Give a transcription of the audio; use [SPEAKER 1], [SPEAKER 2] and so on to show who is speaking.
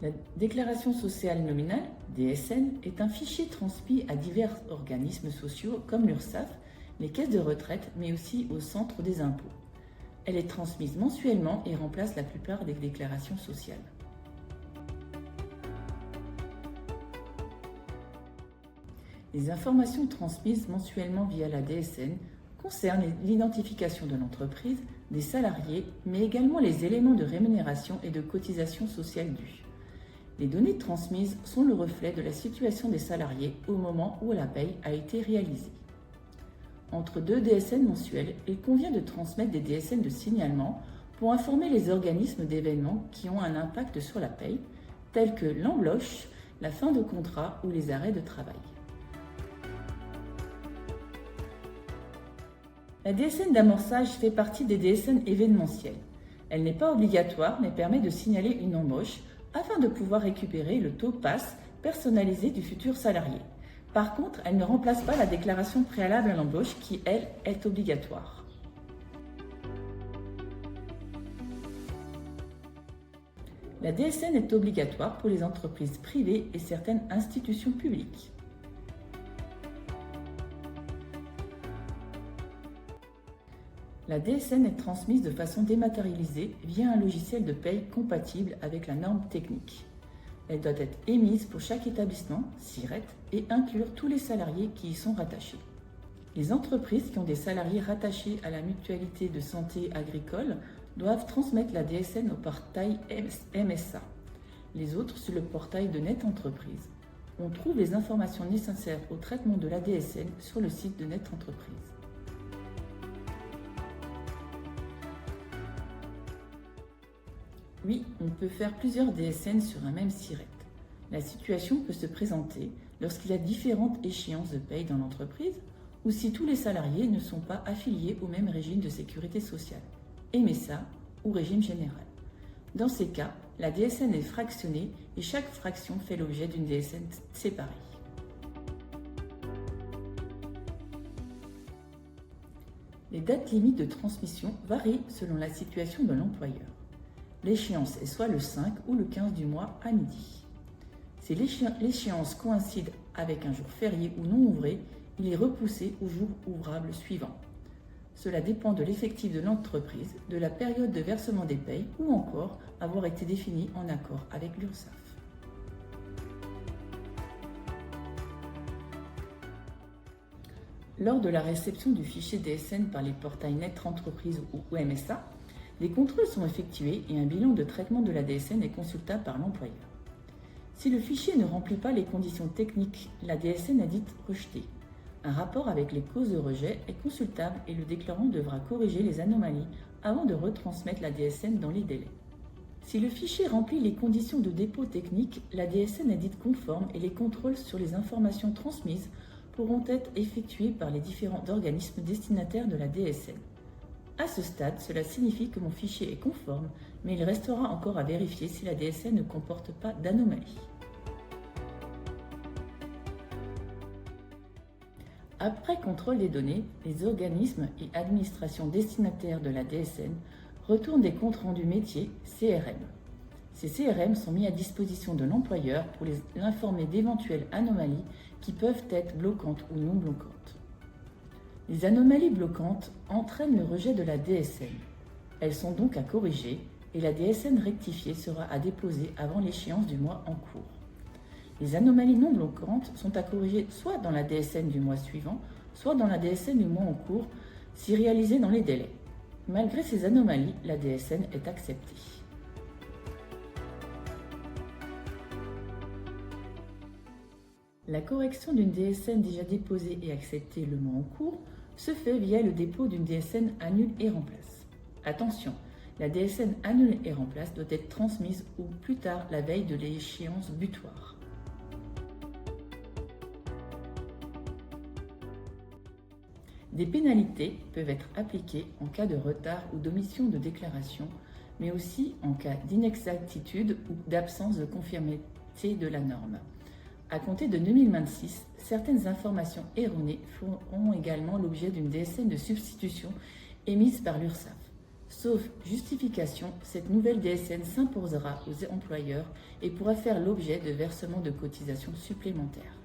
[SPEAKER 1] La déclaration sociale nominale, DSN, est un fichier transmis à divers organismes sociaux comme l'URSSAF, les caisses de retraite, mais aussi au centre des impôts. Elle est transmise mensuellement et remplace la plupart des déclarations sociales. Les informations transmises mensuellement via la DSN concernent l'identification de l'entreprise, des salariés, mais également les éléments de rémunération et de cotisation sociale dues. Les données transmises sont le reflet de la situation des salariés au moment où la paye a été réalisée. Entre deux DSN mensuels, il convient de transmettre des DSN de signalement pour informer les organismes d'événements qui ont un impact sur la paye, tels que l'embauche, la fin de contrat ou les arrêts de travail. La DSN d'amorçage fait partie des DSN événementiels. Elle n'est pas obligatoire mais permet de signaler une embauche afin de pouvoir récupérer le taux PASS personnalisé du futur salarié. Par contre, elle ne remplace pas la déclaration préalable à l'embauche qui, elle, est obligatoire. La DSN est obligatoire pour les entreprises privées et certaines institutions publiques. La DSN est transmise de façon dématérialisée via un logiciel de paie compatible avec la norme technique. Elle doit être émise pour chaque établissement, SIRET, et inclure tous les salariés qui y sont rattachés. Les entreprises qui ont des salariés rattachés à la mutualité de santé agricole doivent transmettre la DSN au portail MSA, les autres sur le portail de Net Entreprise. On trouve les informations nécessaires au traitement de la DSN sur le site de Net Entreprise. Oui, on peut faire plusieurs DSN sur un même SIRET. La situation peut se présenter lorsqu'il y a différentes échéances de paye dans l'entreprise ou si tous les salariés ne sont pas affiliés au même régime de sécurité sociale, MSA ou régime général. Dans ces cas, la DSN est fractionnée et chaque fraction fait l'objet d'une DSN séparée. Les dates limites de transmission varient selon la situation de l'employeur. L'échéance est soit le 5 ou le 15 du mois à midi. Si l'échéance coïncide avec un jour férié ou non ouvré, il est repoussé au jour ouvrable suivant. Cela dépend de l'effectif de l'entreprise, de la période de versement des payes ou encore avoir été défini en accord avec l'URSSAF. Lors de la réception du fichier DSN par les portails Net Entreprise ou MSA, des contrôles sont effectués et un bilan de traitement de la DSN est consultable par l'employeur. Si le fichier ne remplit pas les conditions techniques, la DSN est dite rejetée. Un rapport avec les causes de rejet est consultable et le déclarant devra corriger les anomalies avant de retransmettre la DSN dans les délais. Si le fichier remplit les conditions de dépôt technique, la DSN est dite conforme et les contrôles sur les informations transmises pourront être effectués par les différents organismes destinataires de la DSN. À ce stade, cela signifie que mon fichier est conforme, mais il restera encore à vérifier si la DSN ne comporte pas d'anomalie. Après contrôle des données, les organismes et administrations destinataires de la DSN retournent des comptes rendus métiers CRM. Ces CRM sont mis à disposition de l'employeur pour l'informer d'éventuelles anomalies qui peuvent être bloquantes ou non bloquantes. Les anomalies bloquantes entraînent le rejet de la DSN. Elles sont donc à corriger et la DSN rectifiée sera à déposer avant l'échéance du mois en cours. Les anomalies non bloquantes sont à corriger soit dans la DSN du mois suivant, soit dans la DSN du mois en cours, si réalisées dans les délais. Malgré ces anomalies, la DSN est acceptée. La correction d'une DSN déjà déposée et acceptée le mois en cours se fait via le dépôt d'une DSN annule et remplace. Attention, la DSN annule et remplace doit être transmise au plus tard la veille de l'échéance butoir. Des pénalités peuvent être appliquées en cas de retard ou d'omission de déclaration, mais aussi en cas d'inexactitude ou d'absence de conformité de la norme. À compter de 2026, certaines informations erronées feront également l'objet d'une DSN de substitution émise par l'URSSAF. Sauf justification, cette nouvelle DSN s'imposera aux employeurs et pourra faire l'objet de versements de cotisations supplémentaires.